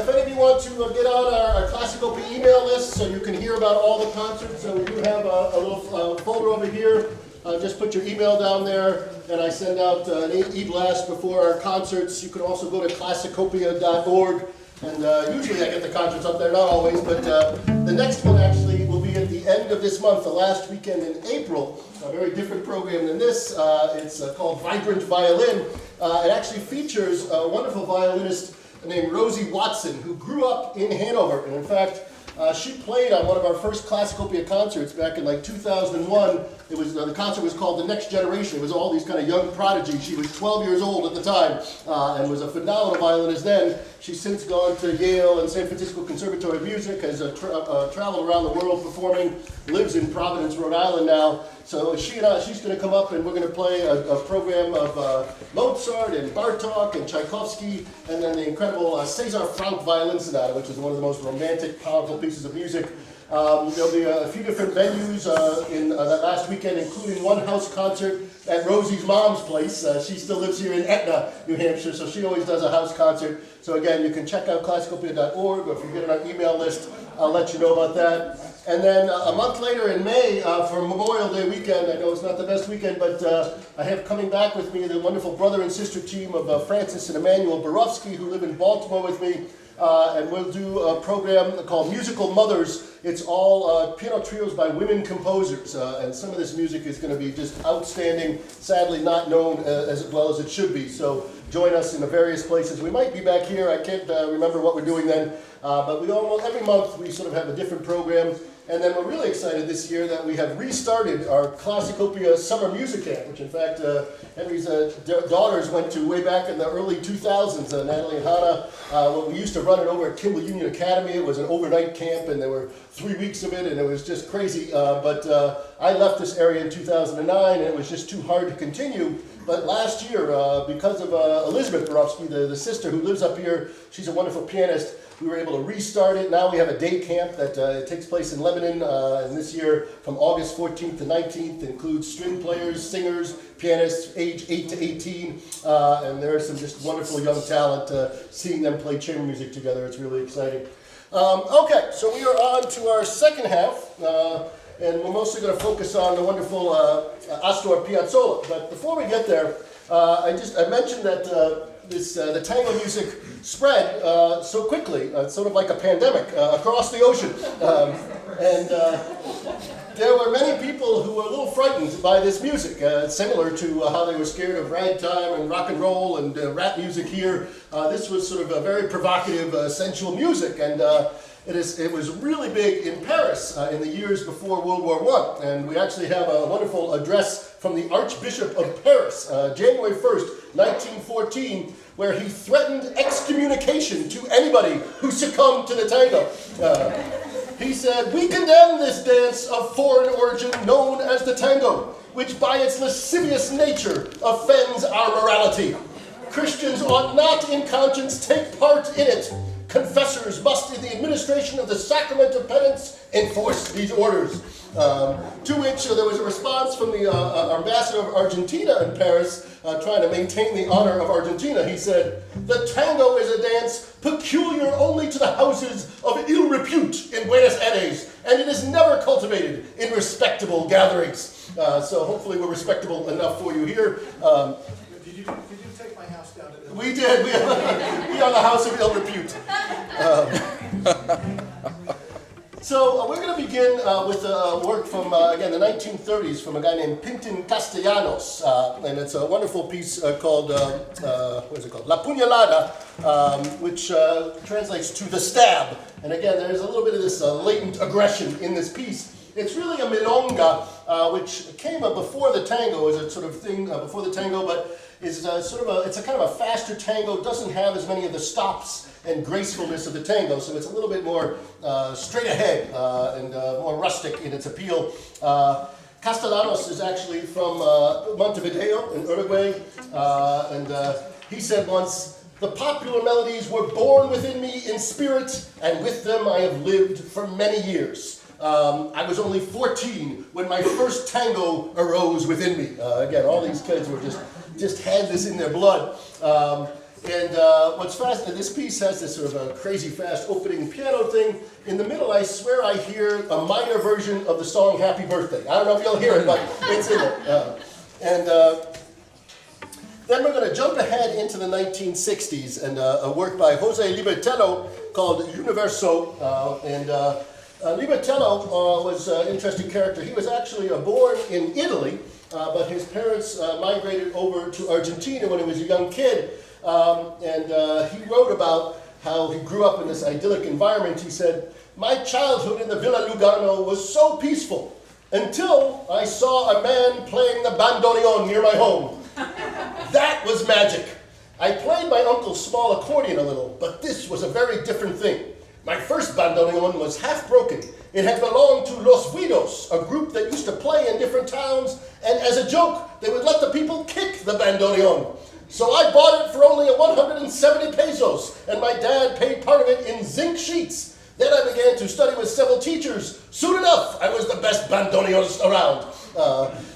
if any of you want to get on our CLASSICOPIA email list so you can hear about all the concerts, we do have a little folder over here. Just put your email down there, and I send out an e-blast before our concerts. You can also go to classicopia.org, and usually I get the concerts up there, not always, but the next one actually will be at the end of this month, the last weekend in April. A very different program than this. It's called Vibrant Violin. It actually features a wonderful violinist named Rosie Watson, who grew up in Hanover, and in fact, she played on one of our first CLASSICOPIA concerts back in like 2001. It was the concert was called The Next Generation. It was all these kind of young prodigies. She was 12 years old at the time and was a phenomenal violinist then. She's since gone to Yale and San Francisco Conservatory of Music, has traveled around the world performing, lives in Providence, Rhode Island now. So she's going to come up and we're going to play a program of Mozart and Bartók and Tchaikovsky, and then the incredible César Franck Violin Sonata, which is one of the most romantic, powerful pieces of music. There'll be a few different venues in that last weekend, including one house concert at Rosie's mom's place. She still lives here in Etna, New Hampshire, so she always does a house concert. So again, you can check out classicopia.org, or if you get on our email list, I'll let you know about that. And then a month later in May, for Memorial Day weekend, I know it's not the best weekend, but I have coming back with me the wonderful brother and sister team of Francis and Emmanuel Borowski, who live in Baltimore with me. And we'll do a program called Musical Mothers. It's all piano trios by women composers, and some of this music is going to be just outstanding, sadly not known as well as it should be. So join us in the various places. We might be back here. I can't remember what we're doing then, but we almost every month we sort of have a different program. And then we're really excited this year that we have restarted our CLASSICOPIA Summer Music Camp, which in fact Henry's daughters went to way back in the early 2000s, Natalie and Hannah. Well, we used to run it over at Kimball Union Academy. It was an overnight camp, and there were 3 weeks of it, and it was just crazy. But I left this area in 2009, and it was just too hard to continue. But last year, because of Elizabeth Borowski, the sister who lives up here, she's a wonderful pianist, we were able to restart it. Now we have a day camp that takes place in Lebanon, and this year from August 14th to 19th includes string players, singers, pianists, age 8 to 18, and there's some just wonderful young talent. Seeing them play chamber music together, it's really exciting. Okay, so we are on to our second half, and we're mostly going to focus on the wonderful Astor Piazzolla. But before we get there, I mentioned that the tango music spread so quickly, sort of like a pandemic, across the ocean. And there were many people who were a little frightened by this music, similar to how they were scared of ragtime and rock and roll and rap music here. This was sort of a very provocative, sensual music, and it was really big in Paris in the years before World War I. And we actually have a wonderful address from the Archbishop of Paris, January 1st, 1914, where he threatened excommunication to anybody who succumbed to the tango. He said, "We condemn this dance of foreign origin known as the tango, which by its lascivious nature offends our morality. Christians ought not in conscience take part in it. Confessors must, in the administration of the sacrament of penance, enforce these orders." To which there was a response from the ambassador of Argentina in Paris, trying to maintain the honor of Argentina. He said, "The tango is a dance peculiar only to the houses of ill repute in Buenos Aires, and it is never cultivated in respectable gatherings." So hopefully we're respectable enough for you here. Did you take my house down to We did. We are the house of ill repute. So we're going to begin with work from, again, the 1930s from a guy named Pintin Castellanos. And it's a wonderful piece called, what is it called? La Punalada, which translates to the stab. And again, there's a little bit of this latent aggression in this piece. It's really a milonga, which came before the tango, as a sort of thing before the tango, but is it's a kind of a faster tango, doesn't have as many of the stops and gracefulness of the tango, so it's a little bit more straight ahead and more rustic in its appeal. Castellanos is actually from Montevideo in Uruguay, and he said once, "The popular melodies were born within me in spirit, and with them I have lived for many years. I was only 14 when my first tango arose within me." Again, all these kids were just had this in their blood. And what's fast, and this piece has this sort of a crazy fast opening piano thing. In the middle, I swear I hear a minor version of the song Happy Birthday. I don't know if you'll hear it, but it's in it. Then we're going to jump ahead into the 1960s and a work by José Libertello called Universo. Libertello was an interesting character. He was actually born in Italy, but his parents migrated over to Argentina when he was a young kid. He wrote about how he grew up in this idyllic environment. He said, "My childhood in the Villa Lugano was so peaceful until I saw a man playing the bandoneon near my home. That was magic. I played my uncle's small accordion a little, but this was a very different thing. My first bandoneon was half broken. It had belonged to Los Guidos, a group that used to play in different towns, and as a joke, they would let the people kick the bandoneon. So I bought it for only 170 pesos, and my dad paid part of it in zinc sheets. Then I began to study with several teachers. Soon enough, I was the best bandoneonist around."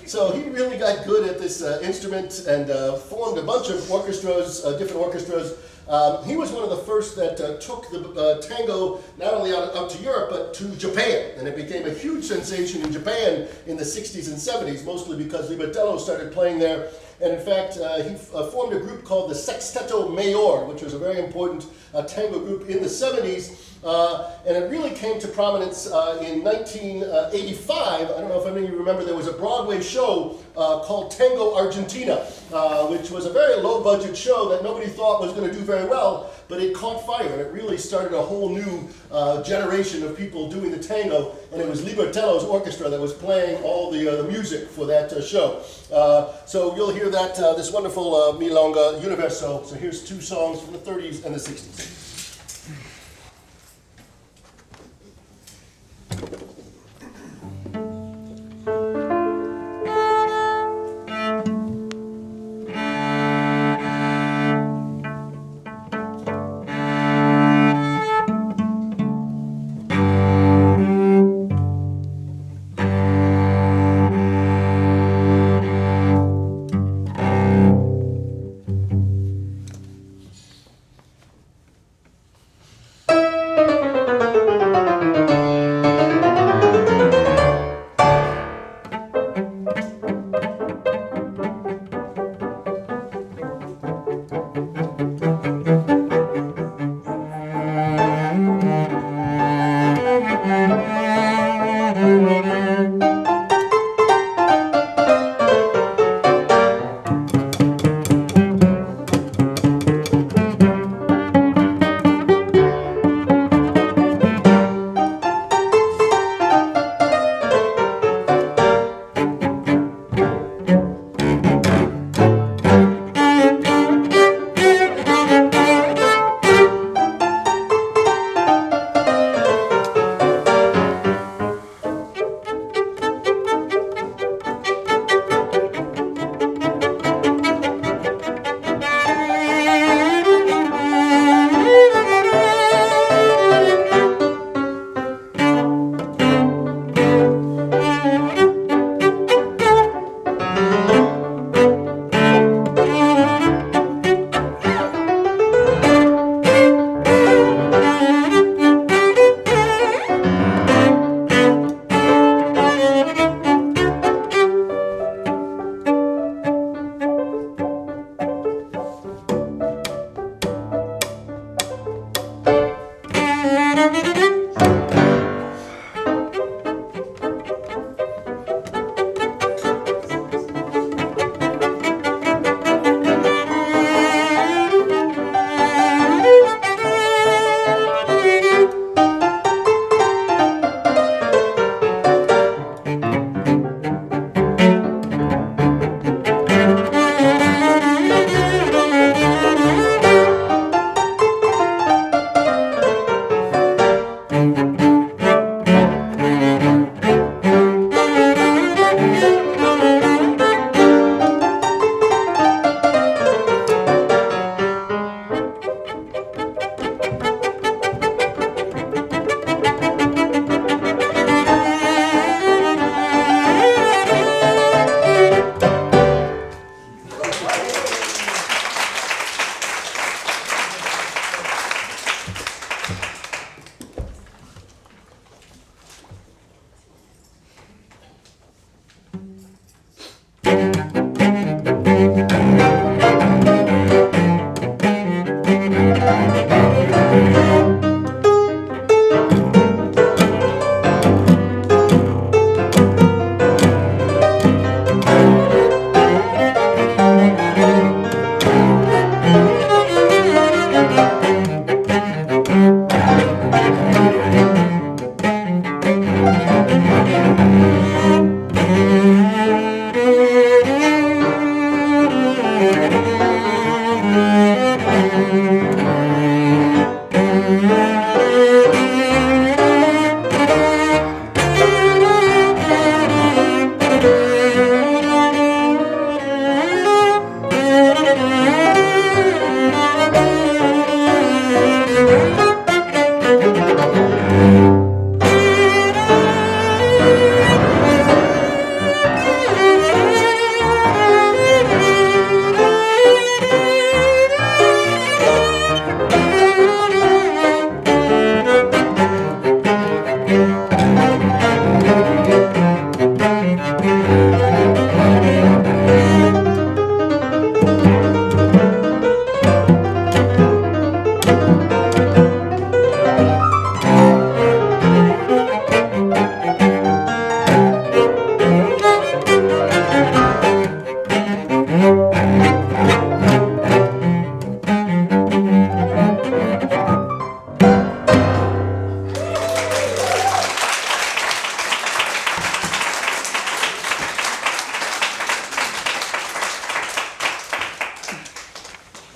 So he really got good at this instrument and formed a bunch of orchestras, different orchestras. He was one of the first that took the tango not only out to Europe, but to Japan. And it became a huge sensation in Japan in the 60s and 70s, mostly because Libertello started playing there. And in fact, he formed a group called the Sexteto Mayor, which was a very important tango group in the 70s. And it really came to prominence in 1985. I don't know if any of you remember, there was a Broadway show called Tango Argentina, which was a very low-budget show that nobody thought was going to do very well, but it caught fire, and it really started a whole new generation of people doing the tango, and it was Libertello's orchestra that was playing all the music for that show. So you'll hear that, this wonderful milonga, Universo. So here's two songs from the 30s and the 60s.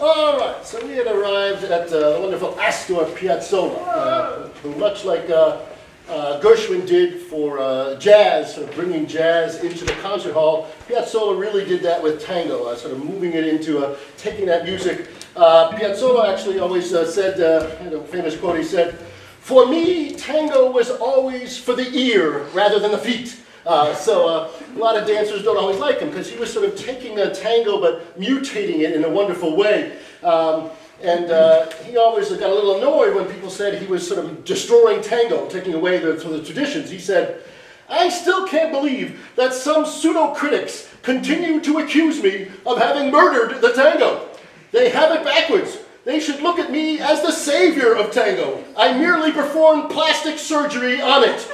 All right, so we had arrived at the wonderful Astor Piazzolla, who much like Gershwin did for jazz, sort of bringing jazz into the concert hall, Piazzolla really did that with tango, sort of moving it into taking that music. Piazzolla actually always said, had a famous quote, he said, "For me, tango was always for the ear rather than the feet." So a lot of dancers don't always like him because he was sort of taking a tango but mutating it in a wonderful way. He always got a little annoyed when people said he was sort of destroying tango, taking away the traditions. He said, "I still can't believe that some pseudo-critics continue to accuse me of having murdered the tango. They have it backwards. They should look at me as the savior of tango. I merely performed plastic surgery on it."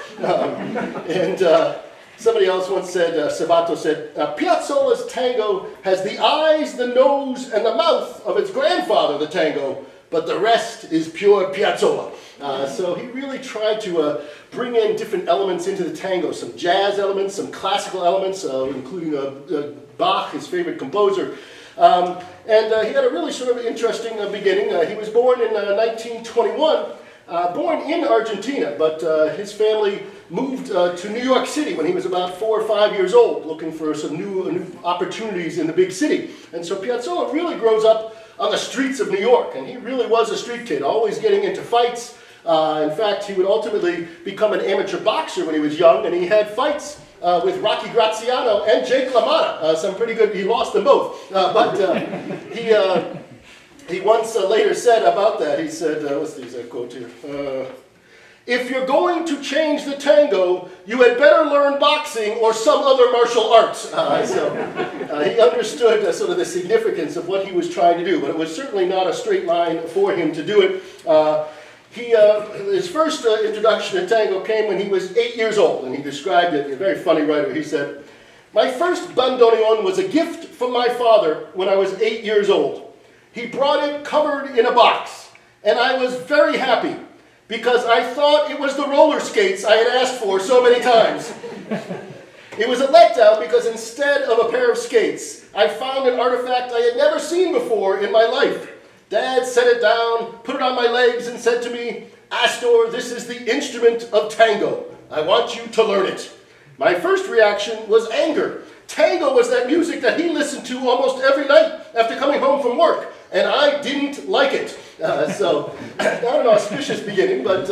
Somebody else once said, Sabato said, "Piazzolla's tango has the eyes, the nose, and the mouth of its grandfather, the tango, but the rest is pure Piazzolla." So he really tried to bring in different elements into the tango, some jazz elements, some classical elements, including Bach, his favorite composer. He had a really sort of interesting beginning. He was born in 1921, born in Argentina, but his family moved to New York City when he was about 4 or 5 years old, looking for some new opportunities in the big city. And so Piazzolla really grows up on the streets of New York, and he really was a street kid, always getting into fights. In fact, he would ultimately become an amateur boxer when he was young, and he had fights with Rocky Graziano and Jake LaMotta. Some pretty good, he lost them both. He once later said about that, he said, what's the exact quote here? "If you're going to change the tango, you had better learn boxing or some other martial arts." He understood sort of the significance of what he was trying to do, but it was certainly not a straight line for him to do it. His first introduction to tango came when he was 8 years old, and he described it, a very funny writer. He said, "My first bandoneon was a gift from my father when I was 8 years old. He brought it covered in a box, and I was very happy because I thought it was the roller skates I had asked for so many times. It was a letdown because instead of a pair of skates, I found an artifact I had never seen before in my life. Dad set it down, put it on my legs, and said to me, 'Astor, this is the instrument of tango. I want you to learn it.' My first reaction was anger. Tango was that music that he listened to almost every night after coming home from work, and I didn't like it." So, not an auspicious beginning, but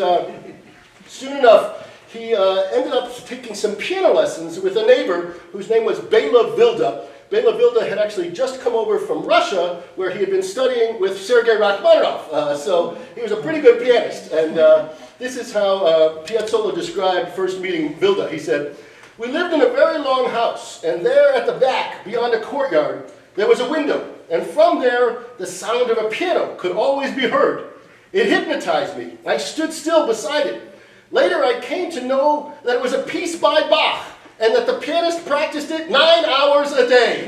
soon enough, he ended up taking some piano lessons with a neighbor whose name was Bela Vilda. Bela Vilda had actually just come over from Russia, where he had been studying with Sergei Rachmaninoff. So he was a pretty good pianist. And this is how Piazzolla described first meeting Vilda. He said, "We lived in a very long house, and there at the back, beyond a courtyard, there was a window. and from there, the sound of a piano could always be heard. It hypnotized me. I stood still beside it. Later, I came to know that it was a piece by Bach, and that the pianist practiced it 9 hours a day.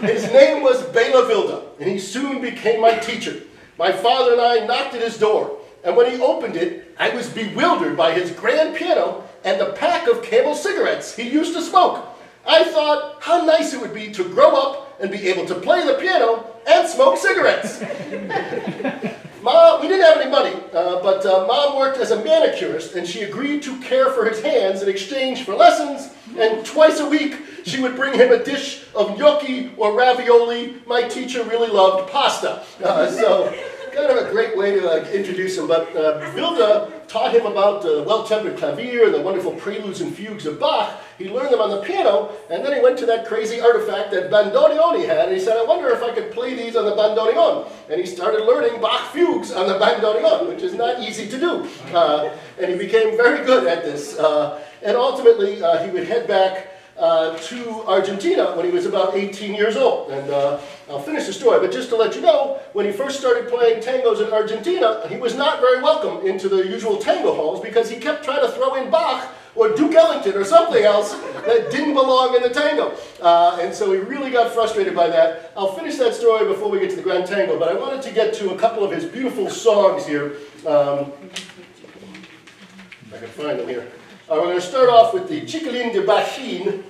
His name was Bela Vilda, and he soon became my teacher. My father and I knocked at his door, and when he opened it, I was bewildered by his grand piano and the pack of Camel cigarettes he used to smoke. I thought how nice it would be to grow up and be able to play the piano and smoke cigarettes. Mom, we didn't have any money, but Mom worked as a manicurist, and she agreed to care for his hands in exchange for lessons, and twice a week she would bring him a dish of gnocchi or ravioli. My teacher really loved pasta, so kind of a great way to introduce him. But Vilda taught him about the well-tempered clavier and the wonderful preludes and fugues of Bach. He learned them on the piano, and then he went to that crazy artifact that bandoneon he had, and he said, I wonder if I could play these on the bandoneon. And he started learning Bach fugues on the bandoneon, which is not easy to do. And he became very good at this. And ultimately, he would head back to Argentina when he was about 18 years old. And I'll finish the story, but just to let you know, when he first started playing tangos in Argentina, he was not very welcome into the usual tango halls because he kept trying to throw in Bach or Duke Ellington or something else that didn't belong in the tango. And so he really got frustrated by that. I'll finish that story before we get to the Grand Tango, but I wanted to get to a couple of his beautiful songs here. If I can find them here. We're going to start off with the Chiquilin de Bachin,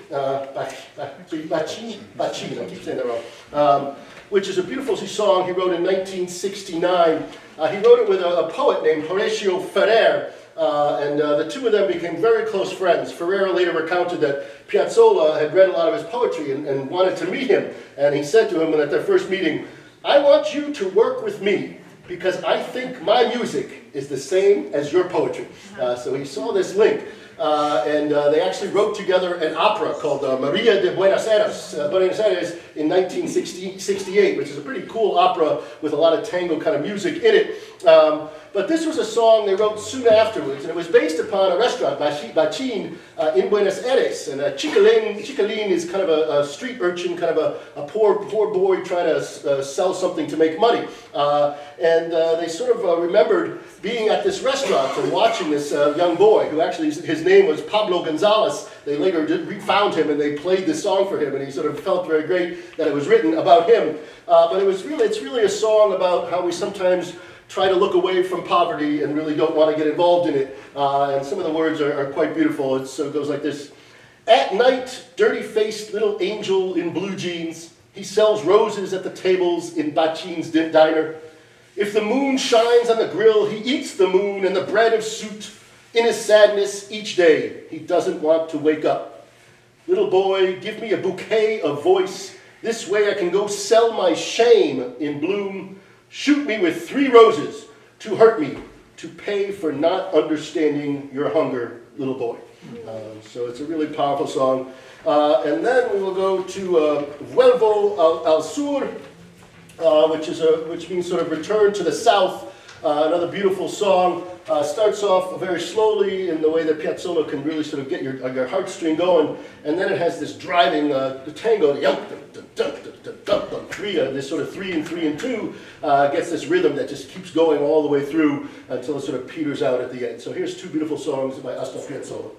Bachin, I keep saying that wrong, which is a beautiful song he wrote in 1969. He wrote it with a poet named Horacio Ferrer, and the two of them became very close friends. Ferrer later recounted that Piazzolla had read a lot of his poetry and wanted to meet him, and he said to him at their first meeting, I want you to work with me because I think my music is the same as your poetry. So he saw this link. And they actually wrote together an opera called Maria de Buenos Aires in 1968, which is a pretty cool opera with a lot of tango kind of music in it. But this was a song they wrote soon afterwards, and it was based upon a restaurant, Bachin, in Buenos Aires. And Chiquilin is kind of a street urchin, kind of a poor boy trying to sell something to make money. And they sort of remembered being at this restaurant and watching this young boy, who actually, his name was Pablo Gonzalez. They later found him and they played this song for him, and he sort of felt very great that it was written about him. But it's really a song about how we sometimes try to look away from poverty and really don't want to get involved in it. And some of the words are quite beautiful. It goes like this. At night, dirty-faced little angel in blue jeans, he sells roses at the tables in Bachin's diner. If the moon shines on the grill, he eats the moon and the bread of soot. In his sadness each day, he doesn't want to wake up. Little boy, give me a bouquet of voice. This way I can go sell my shame in bloom. Shoot me with 3 roses to hurt me, to pay for not understanding your hunger, little boy. So it's a really powerful song. And then we will go to Vuelvo al Sur, which means sort of return to the south. Another beautiful song. Starts off very slowly in the way that Piazzolla can really sort of get your heartstring going, and then it has this driving tango, this sort of 3 and 3 and 2 gets this rhythm that just keeps going all the way through until it sort of peters out at the end. So here's 2 beautiful songs by Astor Piazzolla.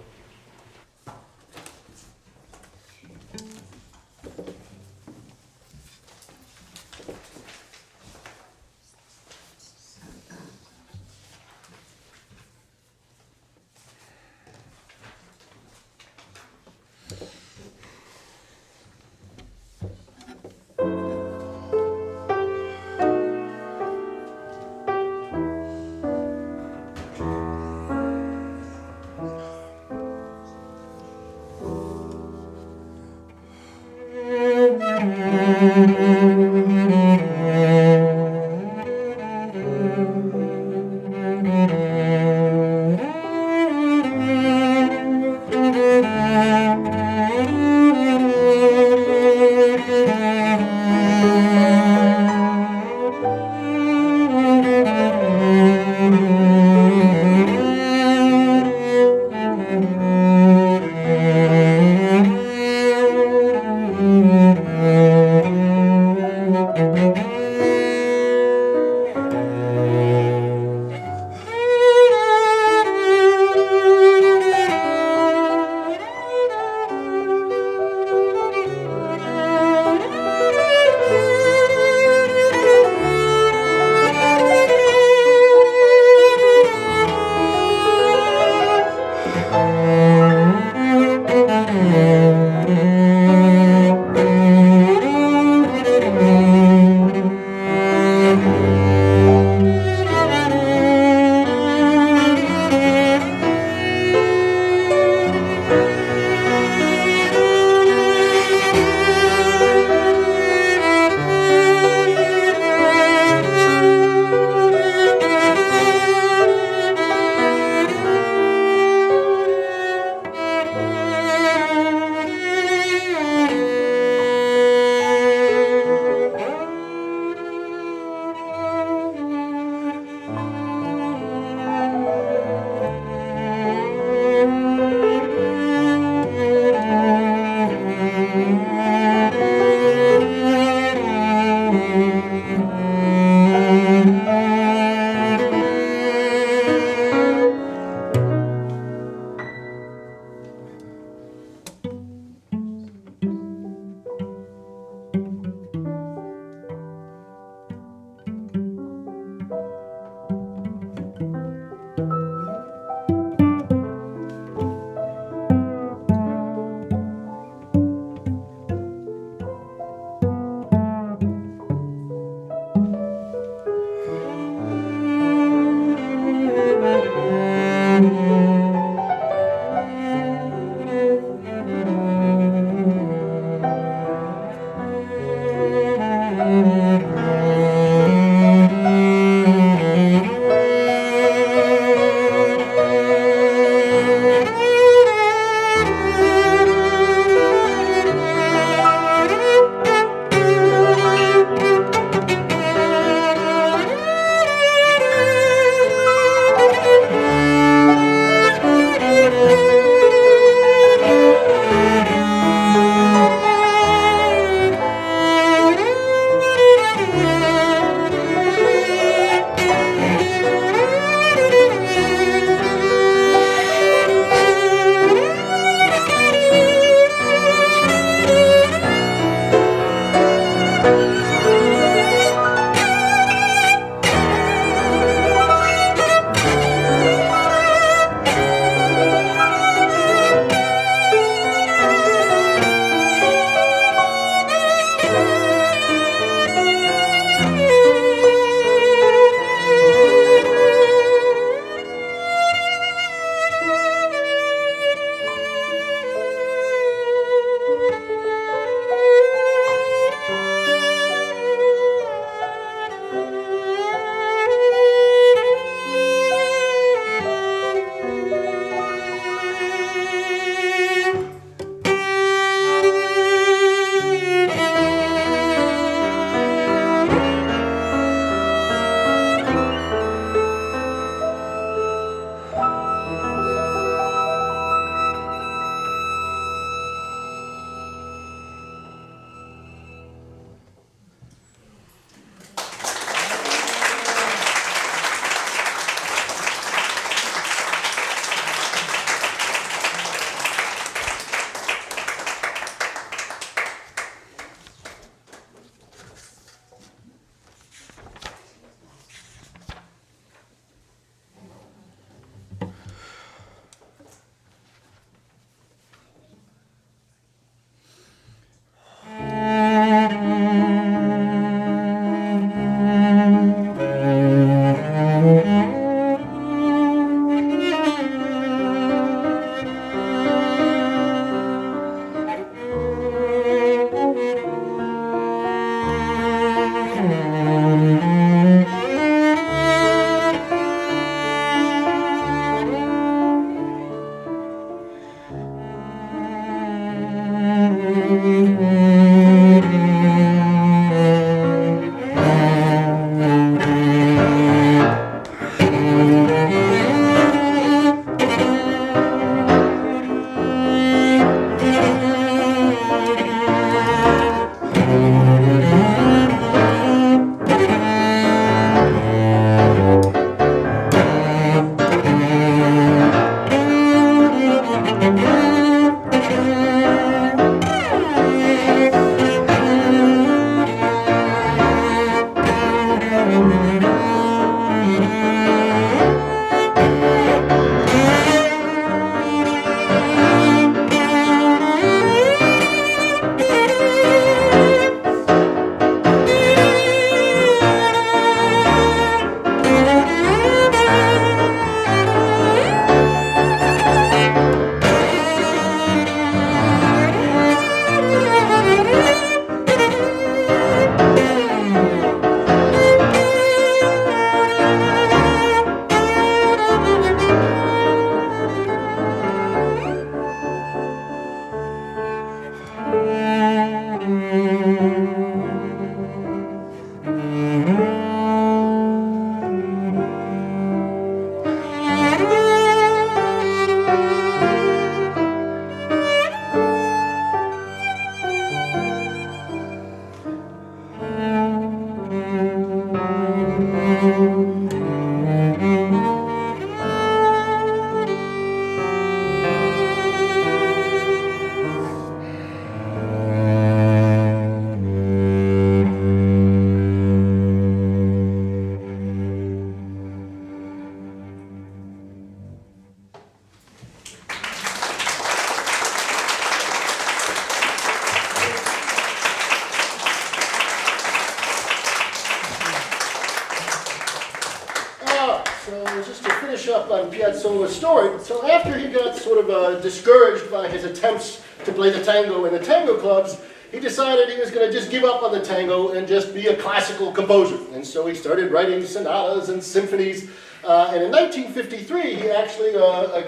Up on Piazzolla's story. So after he got sort of discouraged by his attempts to play the tango in the tango clubs, he decided he was going to just give up on the tango and just be a classical composer. And so he started writing sonatas and symphonies. And in 1953, he actually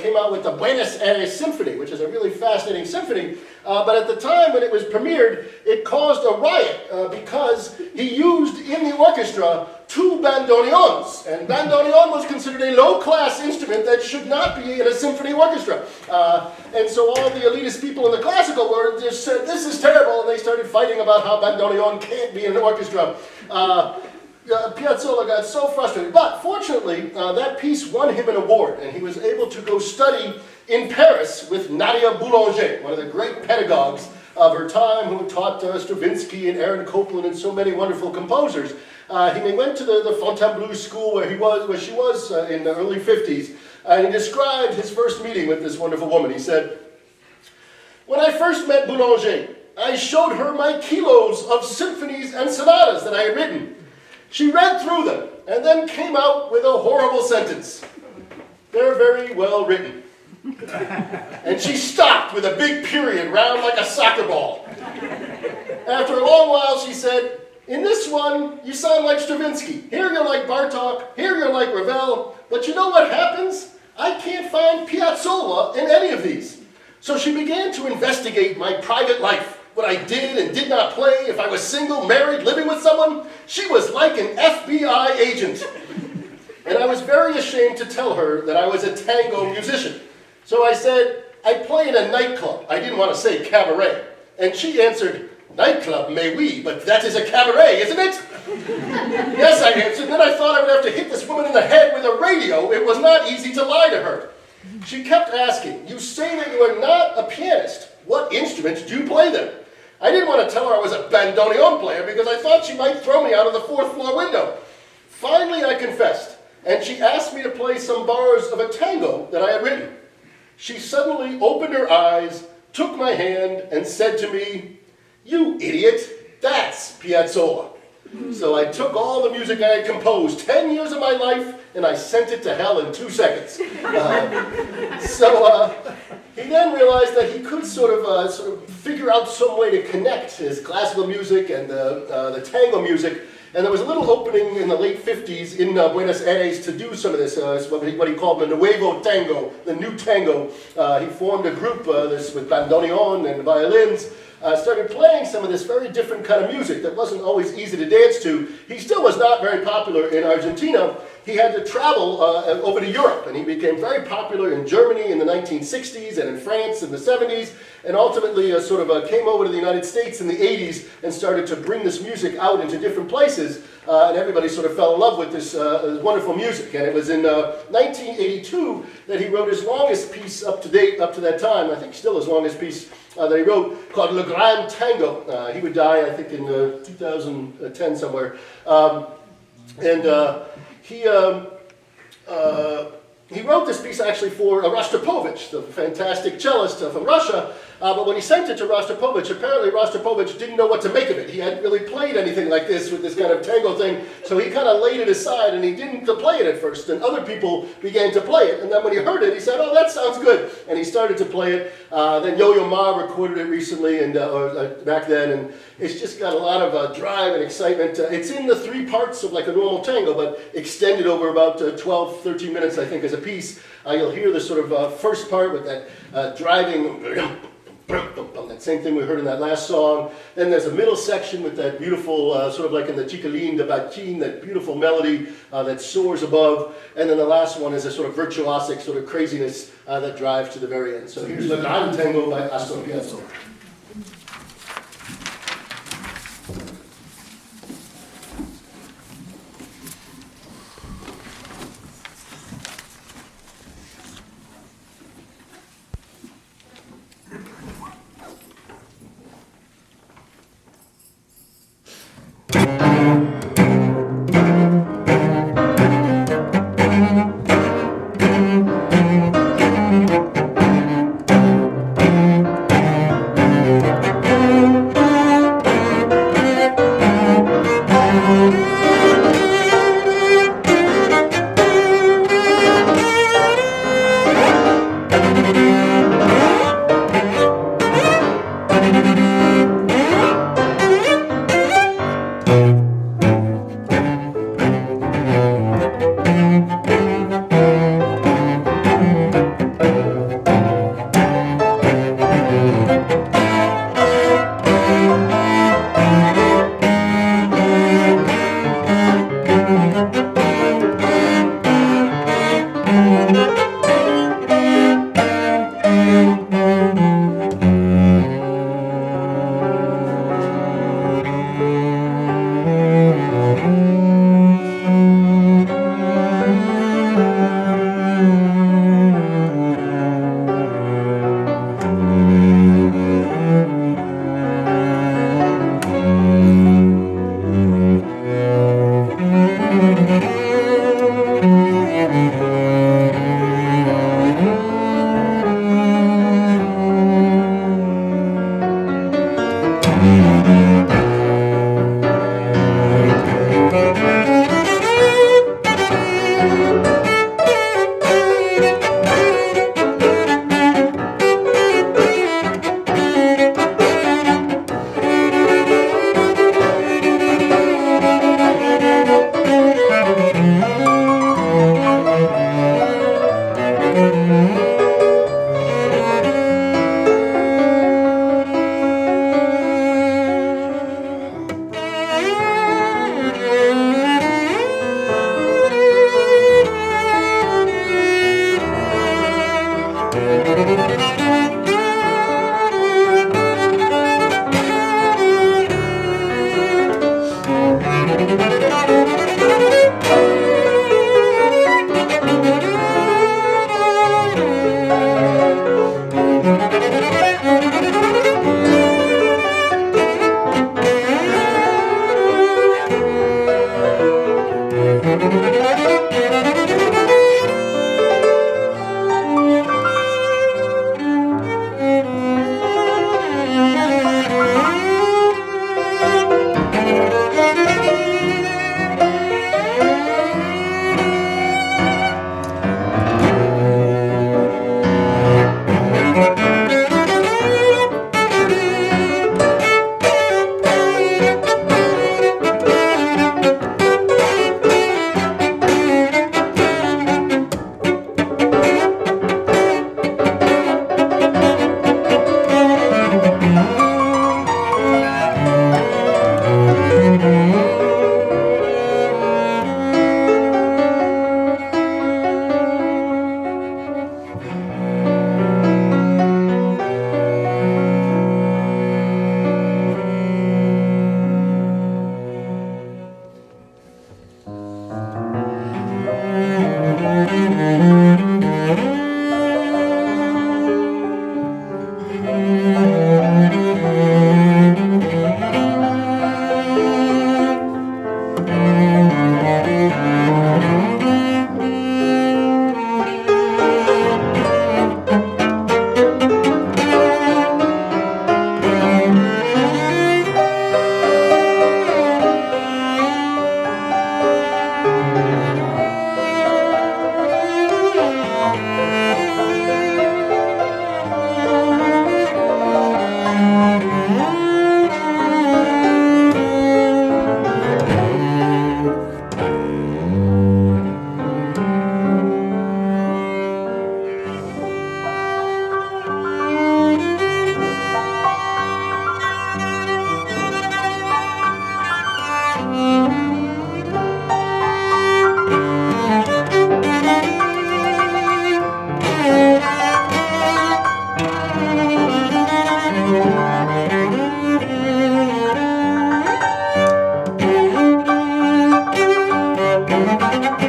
came out with the Buenos Aires Symphony, which is a really fascinating symphony. But at the time when it was premiered, it caused a riot because he used in the orchestra 2 bandoneons. And bandoneon was considered a low-class instrument that should not be in a symphony orchestra. And so all the elitist people in the classical world just said, this is terrible, and they started fighting about how bandoneon can't be in an orchestra. Piazzolla got so frustrated, but fortunately, that piece won him an award, and he was able to go study in Paris with Nadia Boulanger, one of the great pedagogues of her time, who taught Stravinsky and Aaron Copland and so many wonderful composers. He went to the Fontainebleau school where she was in the early 50s, and he described his first meeting with this wonderful woman. He said, "When I first met Boulanger, I showed her my kilos of symphonies and sonatas that I had written. She read through them and then came out with a horrible sentence. They're very well written." And she stopped with a big period round like a soccer ball. After a long while she said, "In this one, you sound like Stravinsky. Here you're like Bartók, here you're like Ravel, but you know what happens? I can't find Piazzolla in any of these." So she began to investigate my private life, what I did and did not play, if I was single, married, living with someone. She was like an FBI agent. And I was very ashamed to tell her that I was a tango musician. So I said, "I play in a nightclub." I didn't want to say cabaret. And she answered, "Nightclub, mais oui, but that is a cabaret, isn't it?" "Yes," I answered. Then I thought I would have to hit this woman in the head with a radio. It was not easy to lie to her. She kept asking, "You say that you are not a pianist. What instruments do you play then?" I didn't want to tell her I was a bandoneon player because I thought she might throw me out of the 4th floor window. Finally, I confessed, and she asked me to play some bars of a tango that I had written. She suddenly opened her eyes, took my hand, and said to me, "You idiot, that's Piazzolla." So I took all the music I had composed, 10 years of my life, and I sent it to hell in 2 seconds. He then realized that he could sort of figure out some way to connect his classical music and the tango music. And there was a little opening in the late 50s in Buenos Aires to do some of this, what he called the Nuevo Tango, the new tango. He formed a group with bandoneon and violins, started playing some of this very different kind of music that wasn't always easy to dance to. He still was not very popular in Argentina. He had to travel over to Europe, and he became very popular in Germany in the 1960s and in France in the 70s, and ultimately came over to the United States in the 80s and started to bring this music out into different places, and everybody sort of fell in love with this wonderful music. And it was in 1982 that he wrote his longest piece up to date, up to that time, I think still his longest piece that he wrote, called Le Grand Tango. He would die, I think, in 2010 somewhere. He wrote this piece actually for Rostropovich, the fantastic cellist from Russia, but when he sent it to Rostropovich, apparently Rostropovich didn't know what to make of it. He hadn't really played anything like this with this kind of tango thing, so he kind of laid it aside and he didn't play it at first, and other people began to play it, and then when he heard it, he said, "Oh, that sounds good," and he started to play it. Then Yo-Yo Ma recorded it recently, and back then, and it's just got a lot of drive and excitement. It's in the 3 parts of like a normal tango, but extended over about 12, 13 minutes, I think, as a piece. You'll hear the sort of first part with that driving, that same thing we heard in that last song. Then there's a middle section with that beautiful, sort of like in the Chiquilin, the Bachin, that beautiful melody that soars above. And then the last one is a sort of virtuosic sort of craziness that drives to the very end. So here's Le Grand Tango by Astor Piazzolla.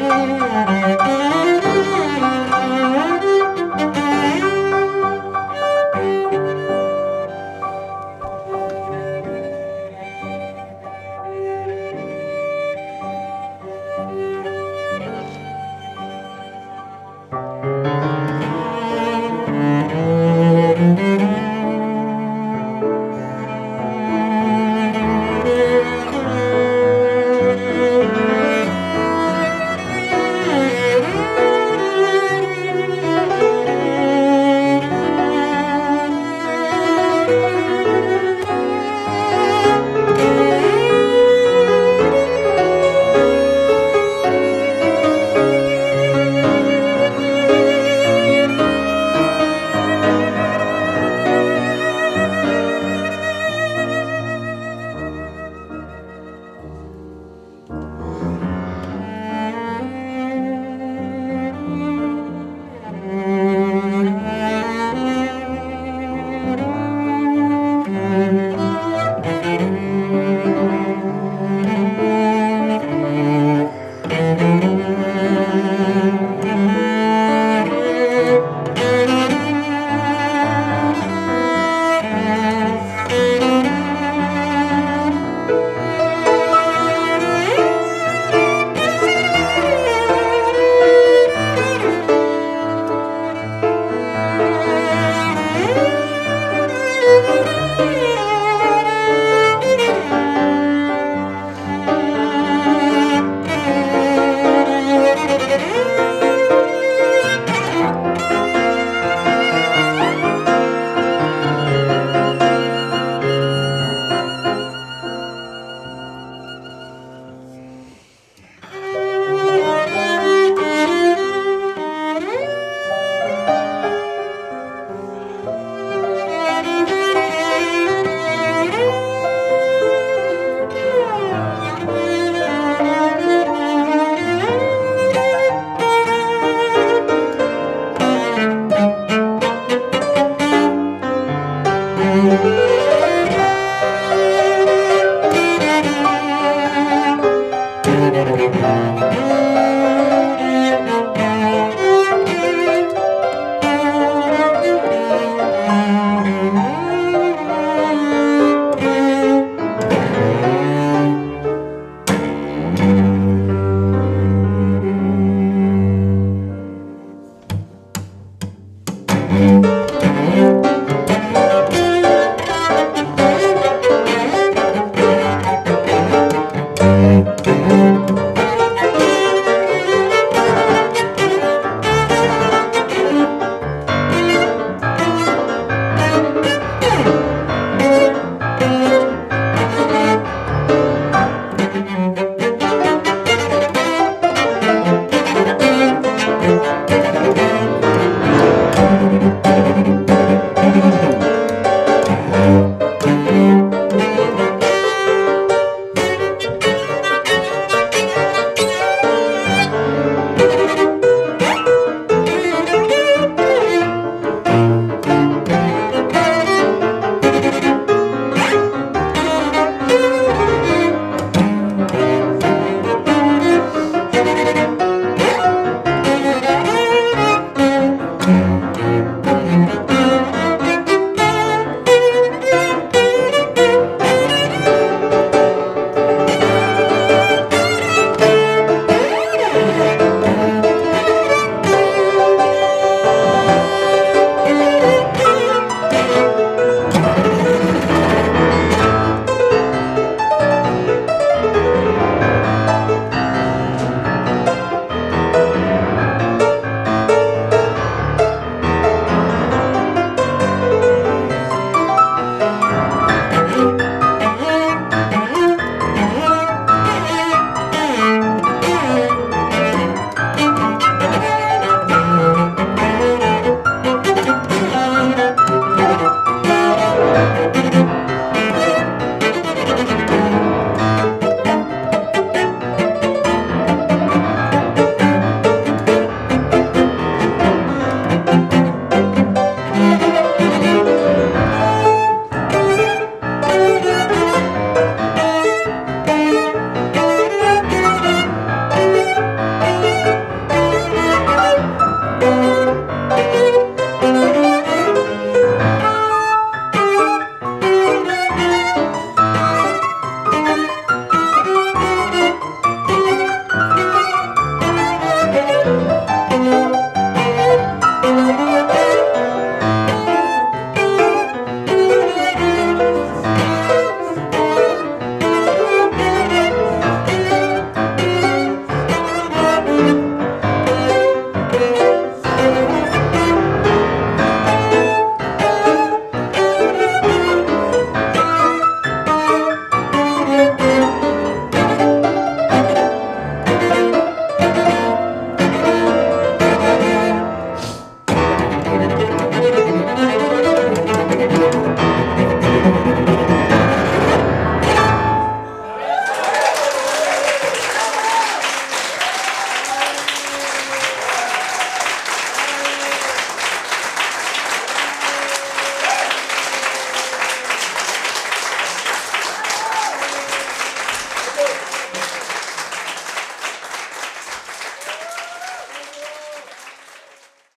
Thank you.